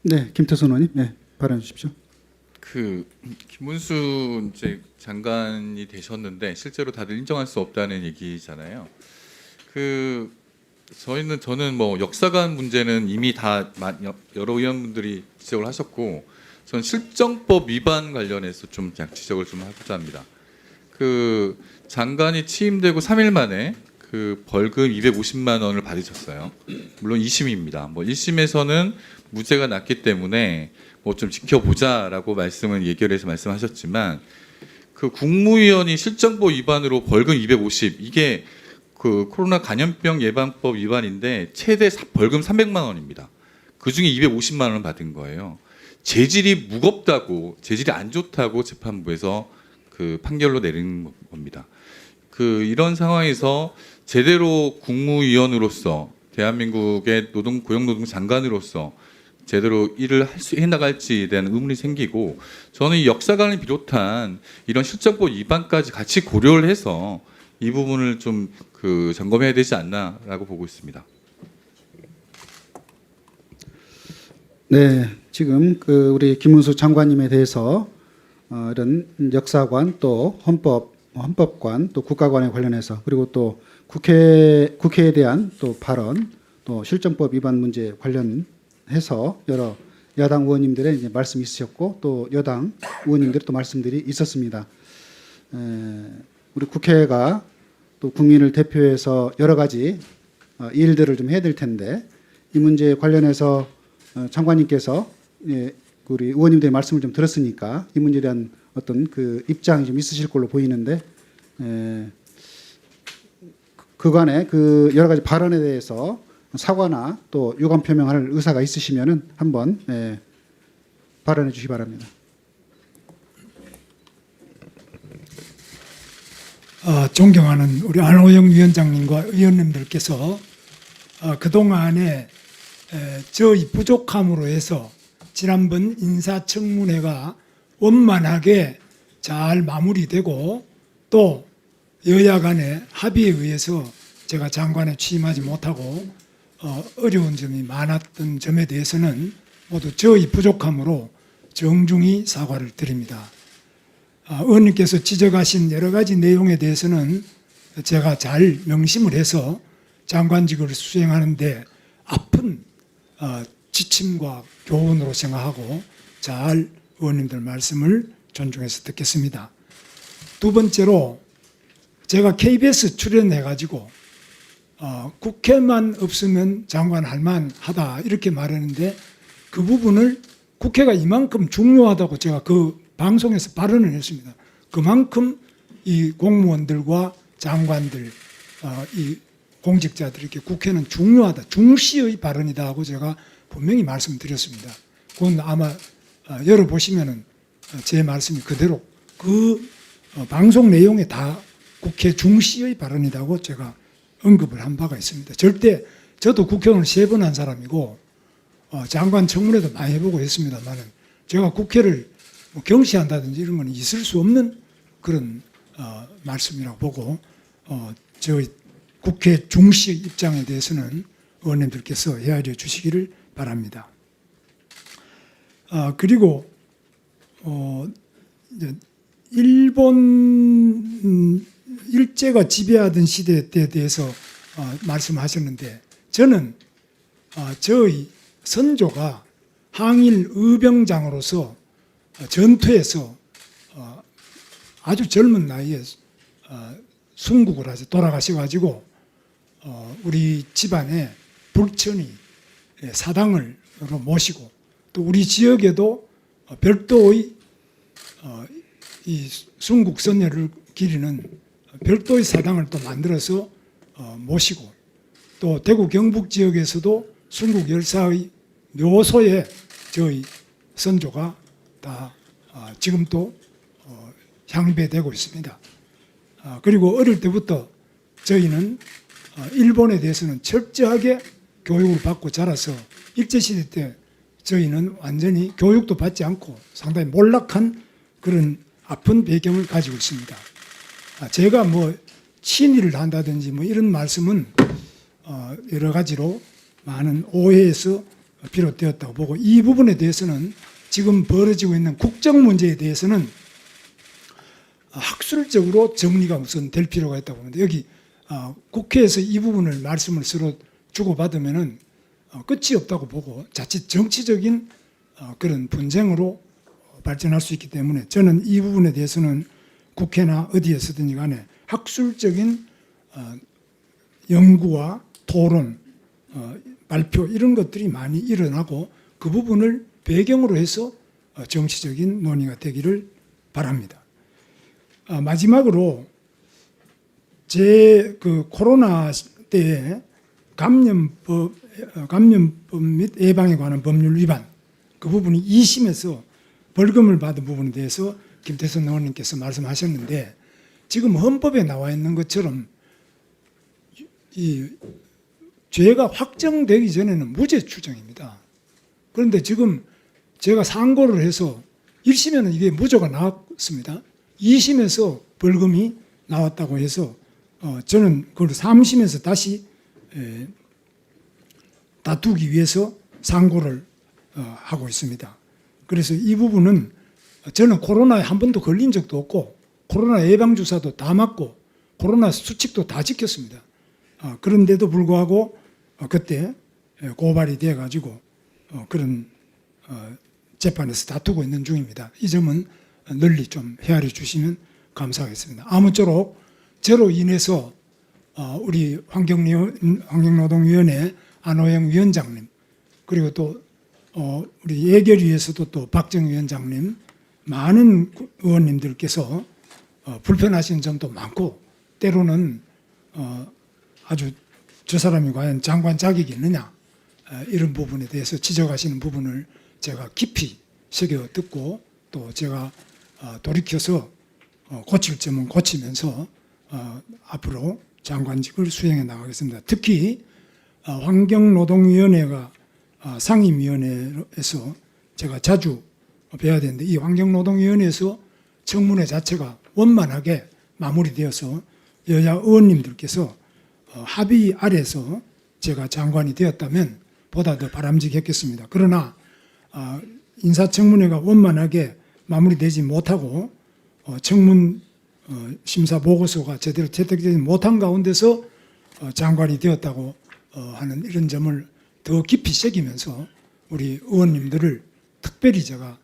네, 김태선 의원님, 네, 발언해 주십시오. 김문수 이제 장관이 되셨는데 실제로 다들 인정할 수 없다는 얘기잖아요. 저는 뭐 역사관 문제는 이미 다 여러 의원분들이 지적을 하셨고, 저는 실정법 위반 관련해서 좀 지적을 좀 하고자 합니다. 장관이 취임되고 3일 만에 벌금 250만 원을 받으셨어요. 물론 2심입니다. 뭐 1심에서는 무죄가 났기 때문에 뭐 좀 지켜보자라고 예결해서 말씀하셨지만, 국무위원이 실정법 위반으로 벌금 250, 이게 코로나 감염병 예방법 위반인데 최대 벌금 300만 원입니다. 그 중에 250만 원을 받은 거예요. 재질이 무겁다고, 재질이 안 좋다고 재판부에서 판결로 내린 겁니다. 이런 상황에서 제대로 국무위원으로서, 대한민국의 고용노동 장관으로서 제대로 일을 해나갈지에 대한 의문이 생기고, 저는 이 역사관을 비롯한 이런 실정법 위반까지 같이 고려를 해서 이 부분을 좀 점검해야 되지 않나라고 보고 있습니다. 네, 지금 우리 김문수 장관님에 대해서 이런 역사관 또 헌법관 또 국가관에 관련해서, 그리고 또 국회에 대한 또 발언, 또 실정법 위반 문제 관련해서 여러 야당 의원님들의 이제 말씀이 있으셨고, 또 여당 의원님들의 또 말씀들이 있었습니다. 우리 국회가 또 국민을 대표해서 여러 가지 일들을 좀 해야 될 텐데, 이 문제에 관련해서 장관님께서 우리 의원님들의 말씀을 좀 들었으니까 이 문제에 대한 어떤 입장이 좀 있으실 걸로 보이는데, 그간의 여러 가지 발언에 대해서 사과나 또 유감 표명할 의사가 있으시면은 한번 발언해 주시기 바랍니다. 존경하는 우리 안호영 위원장님과 의원님들께서 그동안에 저희 부족함으로 해서 지난번 인사청문회가 원만하게 잘 마무리되고, 또 여야 간의 합의에 의해서 제가 장관에 취임하지 못하고 어려운 점이 많았던 점에 대해서는 모두 저희 부족함으로 정중히 사과를 드립니다. 의원님께서 지적하신 여러 가지 내용에 대해서는 제가 잘 명심을 해서 장관직을 수행하는 데 아픈 지침과 교훈으로 생각하고 잘 의원님들 말씀을 존중해서 듣겠습니다. 두 번째로, 제가 KBS 출연해가지고 국회만 없으면 장관 할만하다 이렇게 말했는데, 그 부분을 국회가 이만큼 중요하다고 제가 방송에서 발언을 했습니다. 그만큼 이 공무원들과 장관들, 이 공직자들에게 국회는 중요하다, 중시의 발언이다 하고 제가 분명히 말씀드렸습니다. 그건 아마 열어보시면은 제 말씀이 그대로 방송 내용에 다 국회 중시의 발언이라고 제가 언급을 한 바가 있습니다. 절대, 저도 국회의원을 3번 한 사람이고 장관 청문회도 많이 해보고 했습니다만, 제가 국회를 경시한다든지 이런 건 있을 수 없는 그런 말씀이라고 보고, 저희 국회 중시의 입장에 대해서는 의원님들께서 헤아려 주시기를 바랍니다. 그리고 일본 일제가 지배하던 시대에 대해서 말씀하셨는데, 저는 저희 선조가 항일 의병장으로서 전투에서 아주 젊은 나이에 순국을 하셔 돌아가셔가지고 우리 집안에 불천이 사당으로 모시고, 또 우리 지역에도 별도의 이 순국 선열을 기리는 별도의 사당을 또 만들어서 모시고, 또 대구 경북 지역에서도 순국 열사의 묘소에 저희 선조가 다 지금도 향배되고 있습니다. 그리고 어릴 때부터 저희는 일본에 대해서는 철저하게 교육을 받고 자라서 일제시대 때 저희는 완전히 교육도 받지 않고 상당히 몰락한 그런 아픈 배경을 가지고 있습니다. 제가 뭐 친일을 한다든지 뭐 이런 말씀은 여러 가지로 많은 오해에서 비롯되었다고 보고, 이 부분에 대해서는 지금 벌어지고 있는 국정 문제에 대해서는 학술적으로 정리가 우선 될 필요가 있다고 보는데, 여기 국회에서 이 부분을 말씀을 서로 주고받으면은 끝이 없다고 보고 자칫 정치적인 그런 분쟁으로 발전할 수 있기 때문에, 저는 이 부분에 대해서는 국회나 어디에서든지 간에 학술적인 연구와 토론, 발표 이런 것들이 많이 일어나고 그 부분을 배경으로 해서 정치적인 논의가 되기를 바랍니다. 마지막으로 제 그 코로나 때에 감염법 및 예방에 관한 법률 위반, 그 부분이 2심에서 벌금을 받은 부분에 대해서 김태선 의원님께서 말씀하셨는데, 지금 헌법에 나와 있는 것처럼 이 죄가 확정되기 전에는 무죄 추정입니다. 그런데 지금 제가 상고를 해서 1심에는 이게 무죄가 나왔습니다. 2심에서 벌금이 나왔다고 해서 저는 그걸 3심에서 다시 다투기 위해서 상고를 하고 있습니다. 그래서 이 부분은 저는 코로나에 한 번도 걸린 적도 없고 코로나 예방주사도 다 맞고 코로나 수칙도 다 지켰습니다. 그런데도 불구하고 그때 고발이 돼가지고 그런 재판에서 다투고 있는 중입니다. 이 점은 널리 좀 헤아려 주시면 감사하겠습니다. 아무쪼록 저로 인해서 우리 환경노동위원회 안호영 위원장님, 그리고 또 우리 예결위에서도 또 박정 위원장님, 많은 의원님들께서 불편하신 점도 많고, 때로는 아주 저 사람이 과연 장관 자격이 있느냐, 이런 부분에 대해서 지적하시는 부분을 제가 깊이 새겨 듣고, 또 제가 돌이켜서 고칠 점은 고치면서 앞으로 장관직을 수행해 나가겠습니다. 특히 환경노동위원회가 상임위원회에서 제가 자주 뵈야 되는데, 이 환경노동위원회에서 청문회 자체가 원만하게 마무리되어서 여야 의원님들께서 합의 아래서 제가 장관이 되었다면 보다 더 바람직했겠습니다. 그러나 인사청문회가 원만하게 마무리되지 못하고 청문 심사 보고서가 제대로 채택되지 못한 가운데서 장관이 되었다고 하는 이런 점을 더 깊이 새기면서 우리 의원님들을 특별히 제가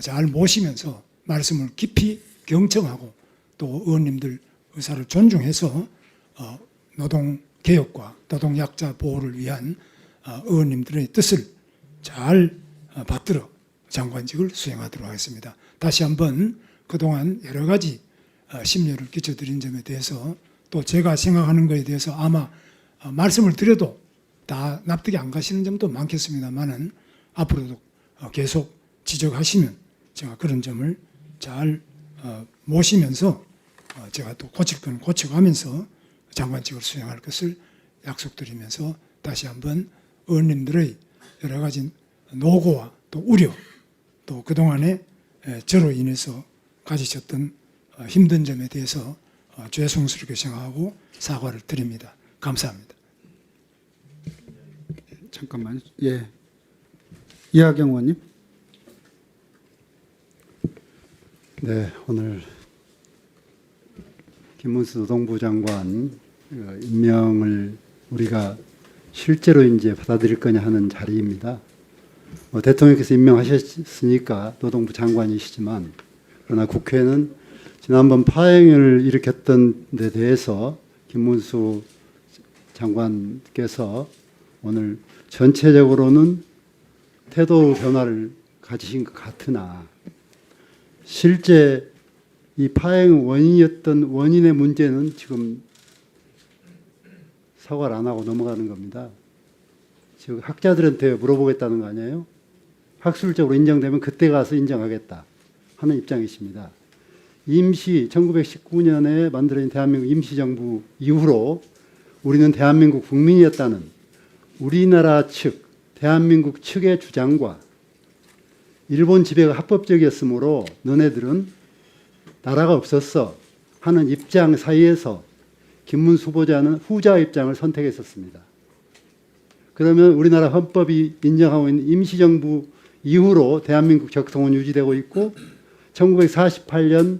잘 모시면서 말씀을 깊이 경청하고 또 의원님들 의사를 존중해서 노동개혁과 노동약자 보호를 위한 의원님들의 뜻을 잘 받들어 장관직을 수행하도록 하겠습니다. 다시 한번 그동안 여러 가지 심려를 끼쳐드린 점에 대해서, 또 제가 생각하는 것에 대해서 아마 말씀을 드려도 다 납득이 안 가시는 점도 많겠습니다만은 앞으로도 계속 지적하시면 제가 그런 점을 잘 모시면서 제가 또 고칠 건 고쳐가면서 장관직을 수행할 것을 약속드리면서, 다시 한번 의원님들의 여러 가지 노고와 또 우려, 또 그동안에 저로 인해서 가지셨던 힘든 점에 대해서 죄송스럽게 생각하고 사과를 드립니다. 감사합니다. 잠깐만. 예. 이하경 의원님. 네, 오늘 김문수 노동부 장관 임명을 우리가 실제로 이제 받아들일 거냐 하는 자리입니다. 대통령께서 임명하셨으니까 노동부 장관이시지만, 그러나 국회는 지난번 파행을 일으켰던 데 대해서 김문수 장관께서 오늘 전체적으로는 태도 변화를 가지신 것 같으나, 실제 이 파행 원인이었던 원인의 문제는 지금 사과를 안 하고 넘어가는 겁니다. 즉 학자들한테 물어보겠다는 거 아니에요? 학술적으로 인정되면 그때 가서 인정하겠다 하는 입장이십니다. 1919년에 만들어진 대한민국 임시정부 이후로 우리는 대한민국 국민이었다는 우리나라 측, 대한민국 측의 주장과 일본 지배가 합법적이었으므로 너네들은 나라가 없었어 하는 입장 사이에서 김문수 후보자는 후자 입장을 선택했었습니다. 그러면 우리나라 헌법이 인정하고 있는 임시정부 이후로 대한민국 적통은 유지되고 있고 1948년은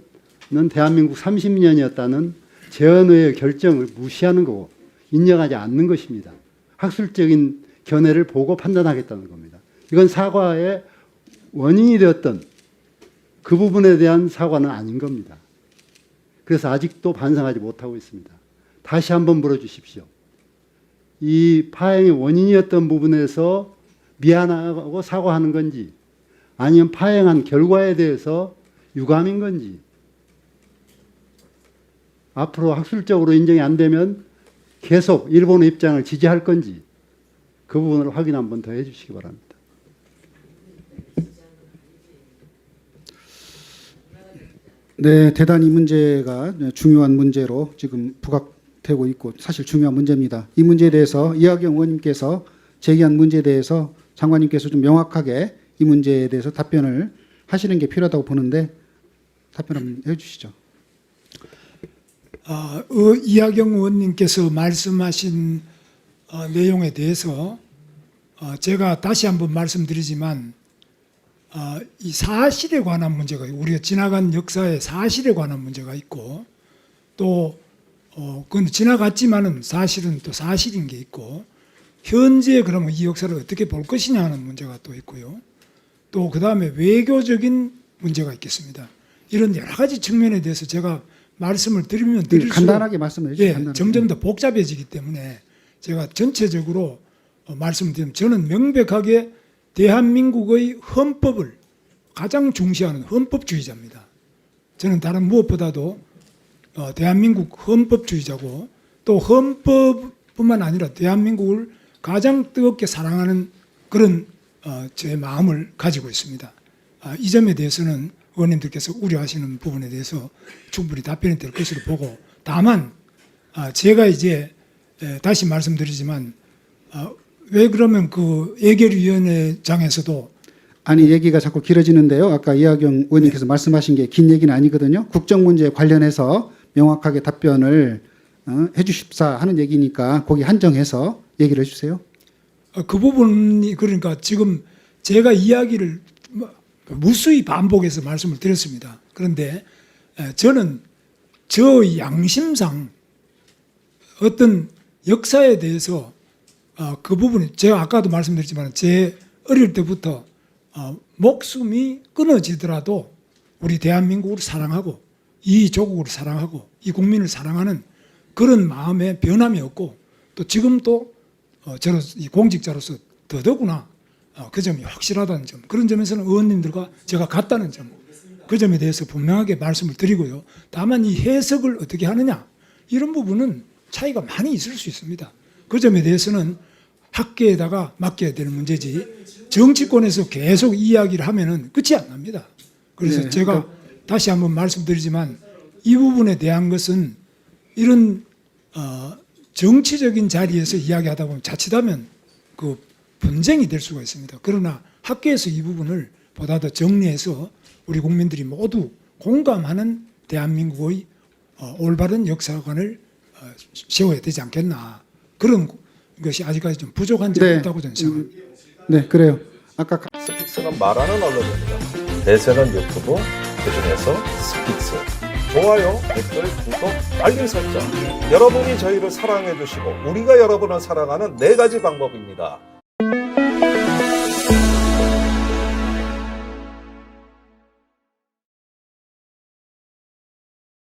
대한민국 30년이었다는 재헌의의 결정을 무시하는 거고 인정하지 않는 것입니다. 학술적인 견해를 보고 판단하겠다는 겁니다. 이건 사과의 원인이 되었던 그 부분에 대한 사과는 아닌 겁니다. 그래서 아직도 반성하지 못하고 있습니다. 다시 한번 물어주십시오. 이 파행의 원인이었던 부분에서 미안하고 사과하는 건지 아니면 파행한 결과에 대해서 유감인 건지 앞으로 학술적으로 인정이 안 되면 계속 일본의 입장을 지지할 건지 그 부분을 확인 한번 더 해주시기 바랍니다. 네, 대단히 문제가 중요한 문제로 지금 부각되고 있고 사실 중요한 문제입니다. 이 문제에 대해서 이학영 의원님께서 제기한 문제에 대해서 장관님께서 좀 명확하게 이 문제에 대해서 답변을 하시는 게 필요하다고 보는데 답변 한번 해주시죠. 이학영 의원님께서 말씀하신 내용에 대해서 제가 다시 한번 말씀드리지만 이 사실에 관한 문제가 우리가 지나간 역사의 사실에 관한 문제가 있고 또 그건 지나갔지만은 사실은 또 사실인 게 있고 현재 그러면 이 역사를 어떻게 볼 것이냐 하는 문제가 또 있고요. 또 그다음에 외교적인 문제가 있겠습니다. 이런 여러 가지 측면에 대해서 제가 말씀을 드리면 드릴수록 간단하게 말씀해 주시죠. 예, 간단하게. 점점 더 복잡해지기 때문에 제가 전체적으로 말씀드리면 저는 명백하게 대한민국의 헌법을 가장 중시하는 헌법주의자입니다. 저는 다른 무엇보다도 대한민국 헌법주의자고 또 헌법뿐만 아니라 대한민국을 가장 뜨겁게 사랑하는 그런 제 마음을 가지고 있습니다. 이 점에 대해서는 의원님들께서 우려하시는 부분에 대해서 충분히 답변이 될 것으로 보고 다만 제가 이제 다시 말씀드리지만 왜 그러면 그 예결위원회장에서도 아니 얘기가 자꾸 길어지는데요. 아까 이학영 의원님께서 말씀하신 게 긴 얘기는 아니거든요. 국정 문제에 관련해서 명확하게 답변을 해주십사 하는 얘기니까 거기 한정해서 얘기를 해주세요. 그 부분이 그러니까 지금 제가 이야기를 무수히 반복해서 말씀을 드렸습니다. 그런데 저는 저 양심상 어떤 역사에 대해서 그 부분이 제가 아까도 말씀드렸지만 제 어릴 때부터 목숨이 끊어지더라도 우리 대한민국을 사랑하고 이 조국을 사랑하고 이 국민을 사랑하는 그런 마음에 변함이 없고 또 지금도 저로서 이 공직자로서 더더구나 그 점이 확실하다는 점 그런 점에서는 의원님들과 제가 같다는 점 그 점에 대해서 분명하게 말씀을 드리고요. 다만 이 해석을 어떻게 하느냐 이런 부분은 차이가 많이 있을 수 있습니다. 그 점에 대해서는 학계에다가 맡겨야 되는 문제지 정치권에서 계속 이야기를 하면은 끝이 안 납니다. 그래서 네, 제가 다시 한번 말씀드리지만 이 부분에 대한 것은 이런 정치적인 자리에서 이야기하다 보면 자칫하면 그 분쟁이 될 수가 있습니다. 그러나 학계에서 이 부분을 보다 더 정리해서 우리 국민들이 모두 공감하는 대한민국의 올바른 역사관을 세워야 되지 않겠나. 그런 것이 아직까지 좀 부족한 점이 네. 있다고 저는 생각합니다. 네, 그래요. 아까 스픽스는 말하는 언론입니다. 대세는 유튜브, 그중에서 스픽스. 좋아요, 댓글, 구독, 알림 설정. 여러분이 저희를 사랑해 주시고 우리가 여러분을 사랑하는 4가지 방법입니다.